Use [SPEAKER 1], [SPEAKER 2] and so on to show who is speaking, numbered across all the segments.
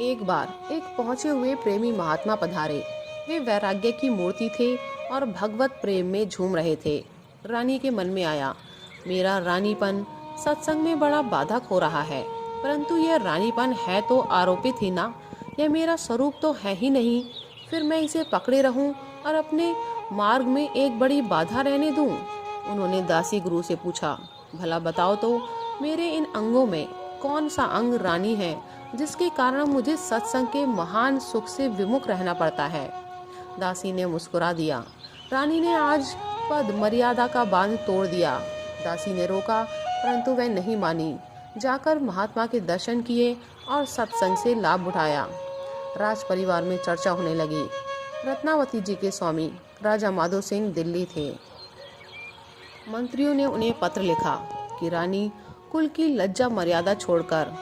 [SPEAKER 1] एक बार एक पहुंचे हुए प्रेमी महात्मा पधारे। वे वैराग्य की मूर्ति थे और भगवत प्रेम में झूम रहे थे। रानी के मन में आया, मेरा रानीपन सत्संग में बड़ा बाधक हो रहा है, परंतु यह रानीपन है तो आरोपित ही ना, यह मेरा स्वरूप तो है ही नहीं। फिर मैं इसे पकड़े रहूं और अपने मार्ग में एक बड़ी बाधा रहने दूं? उन्होंने दासी गुरु से पूछा, भला बताओ तो, मेरे इन अंगों में कौन सा अंग रानी है जिसके कारण मुझे सत्संग के महान सुख से विमुख रहना पड़ता है? दासी ने मुस्कुरा दिया। रानी ने आज पद मर्यादा का बांध तोड़ दिया। दासी ने रोका, परंतु वह नहीं मानी। जाकर महात्मा के दर्शन किए और सत्संग से लाभ उठाया। राज परिवार में चर्चा होने लगी। रत्नावती जी के स्वामी राजा माधो सिंह दिल्ली थे। मंत्रियों ने उन्हें पत्र लिखा कि रानी कुल की लज्जा मर्यादा छोड़कर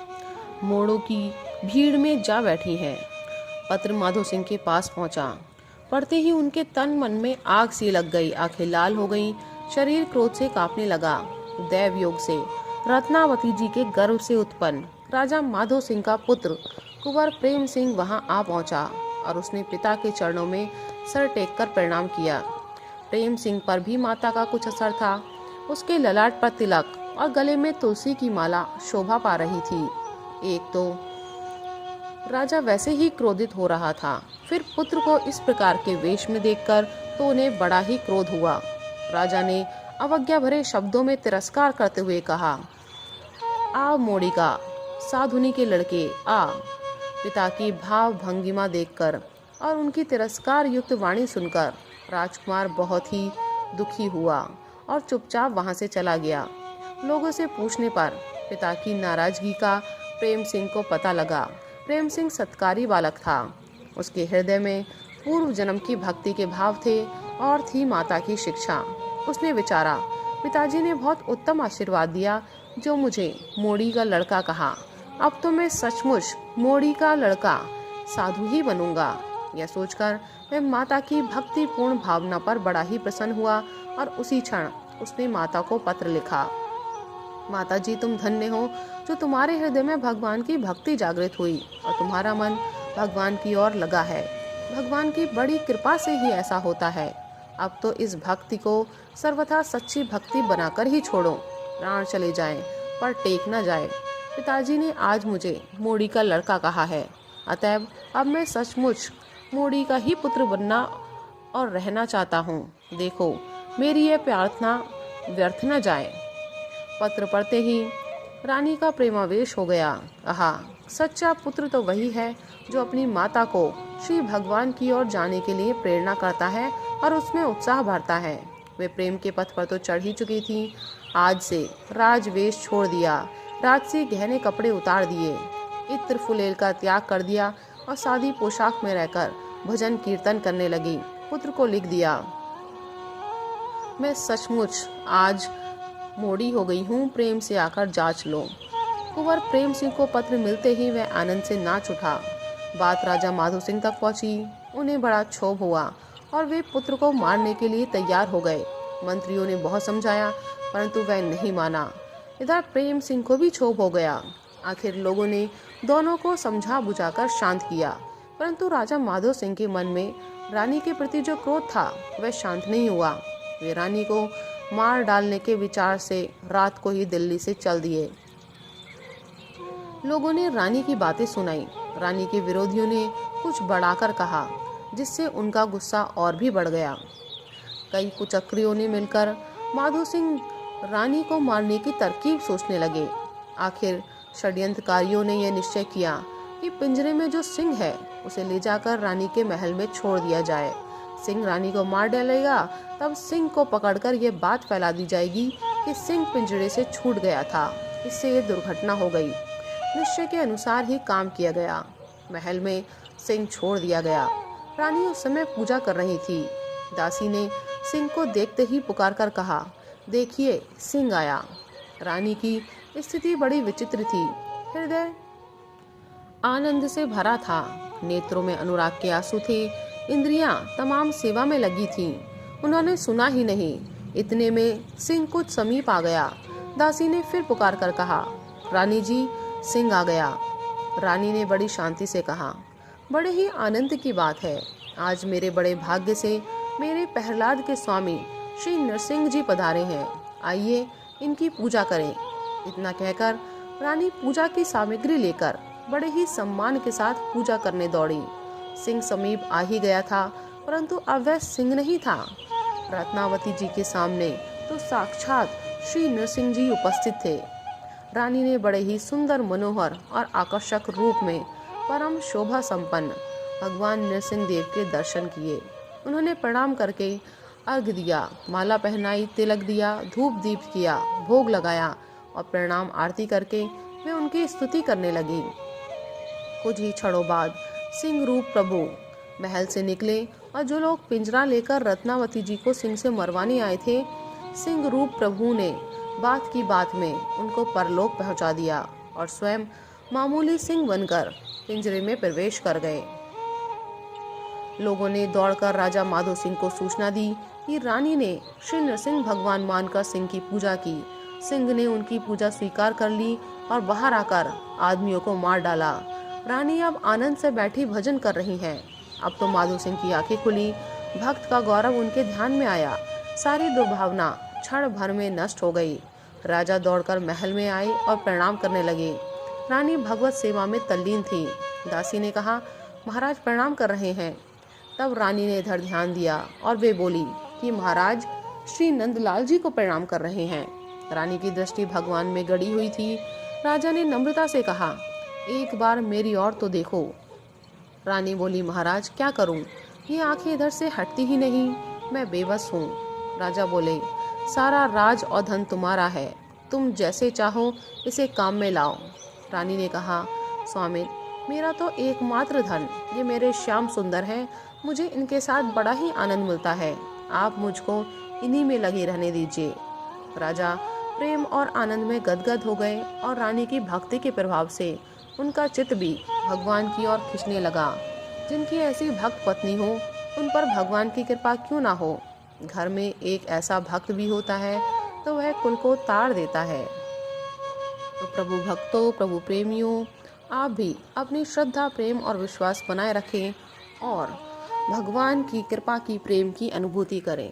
[SPEAKER 1] मोड़ों की भीड़ में जा बैठी है। पत्र माधो सिंह के पास पहुंचा। पढ़ते ही उनके तन मन में आग सी लग गई, आंखें लाल हो गईं, शरीर क्रोध से कांपने लगा। दैव योग से रत्नावती जी के गर्भ से उत्पन्न राजा माधो सिंह का पुत्र कुंवर प्रेम सिंह वहां आ पहुंचा और उसने पिता के चरणों में सर टेककर प्रणाम किया। प्रेम सिंह पर भी माता का कुछ असर था। उसके ललाट पर तिलक और गले में तुलसी की माला शोभा पा रही थी। एक तो राजा वैसे ही क्रोधित हो रहा था, फिर पुत्र को इस प्रकार के वेश में देखकर तो उन्हें बड़ा ही क्रोध हुआ। राजा ने अवज्ञा भरे शब्दों में तिरस्कार करते हुए कहा, आ मोड़िका, साधुनी के लड़के आ। पिता की भाव भंगिमा देखकर और उनकी तिरस्कार युक्त वाणी सुनकर राजकुमार बहुत ही दुखी हुआ और चुपचाप वहां से चला गया। लोगों से पूछने पर पिता की नाराजगी का प्रेम सिंह को पता लगा। प्रेम सिंह सत्कारी बालक था। उसके हृदय में पूर्व जन्म की भक्ति के भाव थे और थी माता की शिक्षा। उसने विचारा, पिताजी ने बहुत उत्तम आशीर्वाद दिया जो मुझे मोड़ी का लड़का कहा, अब तो मैं सचमुच मोड़ी का लड़का साधु ही बनूंगा। यह सोचकर वह माता की भक्तिपूर्ण भावना पर बड़ा ही प्रसन्न हुआ और उसी क्षण उसने माता को पत्र लिखा, माता जी, तुम धन्य हो जो तुम्हारे हृदय में भगवान की भक्ति जागृत हुई और तुम्हारा मन भगवान की ओर लगा है। भगवान की बड़ी कृपा से ही ऐसा होता है। अब तो इस भक्ति को सर्वथा सच्ची भक्ति बनाकर ही छोड़ो। प्राण चले जाएं पर टेक न जाए। पिताजी ने आज मुझे मोड़ी का लड़का कहा है, अतएव अब मैं सचमुच मोड़ी का ही पुत्र बनना और रहना चाहता हूँ। देखो मेरी यह प्रार्थना व्यर्थ न जाए। पत्र पढ़ते ही रानी का प्रेमावेश हो गया। आहा, सच्चा पुत्र तो वही है जो अपनी माता को श्री भगवान की ओर जाने के लिए प्रेरणा करता है और उसमें उत्साह भरता है। वे प्रेम के पथ पर तो चढ़ ही चुकी थी। आज से राजवेश छोड़ दिया, राजसी गहने कपड़े उतार दिए, इत्र फुलेल का त्याग कर दिया और सादी पोशाक में रहकर भजन कीर्तन करने लगी। पुत्र को लिख दिया, मैं सचमुच आज मोड़ी हो गई हूँ, प्रेम से आकर जांच लो। कुंवर प्रेम सिंह को पत्र मिलते ही वह आनंद से नाच उठा। बात राजा माधो सिंह तक पहुंची। उन्हें बड़ा क्षोभ हुआ और वे पुत्र को मारने के लिए तैयार हो गए। मंत्रियों ने बहुत समझाया परंतु वह नहीं माना। इधर प्रेम सिंह को भी क्षोभ हो गया। आखिर लोगों ने दोनों को समझा बुझाकर शांत किया, परंतु राजा माधो सिंह के मन में रानी के प्रति जो क्रोध था वह शांत नहीं हुआ। वे रानी को मार डालने के विचार से रात को ही दिल्ली से चल दिए। लोगों ने रानी की बातें सुनाई। रानी के विरोधियों ने कुछ बढ़ाकर कहा, जिससे उनका गुस्सा और भी बढ़ गया। कई कुचक्रियों ने मिलकर माधो सिंह रानी को मारने की तरकीब सोचने लगे। आखिर षड्यंत्रकारियों ने यह निश्चय किया कि पिंजरे में जो सिंह है उसे ले जाकर रानी के महल में छोड़ दिया जाए। सिंह रानी को मार डालेगा, तब सिंह को पकड़कर यह बात फैला दी जाएगी कि सिंह पिंजरे से छूट गया था, इससे ये दुर्घटना हो गई। निश्चय के अनुसार ही काम किया गया। महल में सिंह छोड़ दिया गया। रानी उस समय पूजा कर रही थी। दासी ने सिंह को देखते ही पुकार कर कहा, देखिए सिंह आया। रानी की स्थिति बड़ी विचित्र थी। हृदय आनंद से भरा था, नेत्रों में अनुराग के आंसू थे, इंद्रियां तमाम सेवा में लगी थीं। उन्होंने सुना ही नहीं, इतने में सिंह कुछ समीप आ गया। दासी ने फिर पुकार कर कहा, रानी जी, सिंह आ गया। रानी ने बड़ी शांति से कहा, बड़े ही आनंद की बात है। आज मेरे बड़े भाग्य से मेरे प्रहलाद के स्वामी श्री नरसिंह जी पधारे हैं। आइए इनकी पूजा करें। इतना कहकर रानी पूजा की सामग्री लेकर बड़े ही सम्मान के साथ पूजा करने दौड़ी। सिंह समीप आ ही गया था, परंतु अब वह सिंह नहीं था। रत्नावती जी के सामने तो साक्षात श्री नरसिंह जी उपस्थित थे। रानी ने बड़े ही सुंदर, मनोहर और आकर्षक रूप में परम शोभा संपन्न भगवान नरसिंह देव के दर्शन किए। उन्होंने प्रणाम करके अर्घ दिया, माला पहनाई, तिलक दिया, धूप दीप किया, भोग लगाया और प्रणाम आरती करके वे उनकी स्तुति करने लगी। कुछ ही क्षणों बाद सिंह रूप प्रभु महल से निकले और जो लोग पिंजरा लेकर रत्नावती जी को सिंह से मरवाने आए थे, सिंह रूप प्रभु ने बात की बात में उनको परलोक पहुंचा दिया और स्वयं मामूली सिंह बनकर पिंजरे में प्रवेश कर गए। लोगों ने दौड़कर राजा माधो सिंह को सूचना दी कि रानी ने श्री नरसिंह भगवान मानकर सिंह की पूजा की। सिंह ने उनकी पूजा स्वीकार कर ली और बाहर आकर आदमियों को मार डाला। रानी अब आनंद से बैठी भजन कर रही हैं। अब तो माधो सिंह की आंखें खुली, भक्त का गौरव उनके ध्यान में आया। सारी दुर्भावना क्षण भर में नष्ट हो गई। राजा दौड़कर महल में आए और प्रणाम करने लगे। रानी भगवत सेवा में तल्लीन थी। दासी ने कहा, महाराज प्रणाम कर रहे हैं। तब रानी ने इधर ध्यान दिया और वे बोली कि महाराज श्री नंदलाल जी को प्रणाम कर रहे हैं। रानी की दृष्टि भगवान में गड़ी हुई थी। राजा ने नम्रता से कहा, एक बार मेरी ओर तो देखो। रानी बोली, महाराज क्या करूं? ये आंखें इधर से हटती ही नहीं, मैं बेबस हूँ। राजा बोले, सारा राज और धन तुम्हारा है, तुम जैसे चाहो इसे काम में लाओ। रानी ने कहा, स्वामी मेरा तो एकमात्र धन ये मेरे श्याम सुंदर है, मुझे इनके साथ बड़ा ही आनंद मिलता है, आप मुझको इन्हीं में लगे रहने दीजिए। राजा प्रेम और आनंद में गदगद हो गए और रानी की भक्ति के प्रभाव से उनका चित्त भी भगवान की ओर खिंचने लगा। जिनकी ऐसी भक्त पत्नी हो, उन पर भगवान की कृपा क्यों ना हो। घर में एक ऐसा भक्त भी होता है तो वह कुल को ताड़ देता है। तो प्रभु भक्तों, प्रभु प्रेमियों, आप भी अपनी श्रद्धा, प्रेम और विश्वास बनाए रखें और भगवान की कृपा की, प्रेम की अनुभूति करें।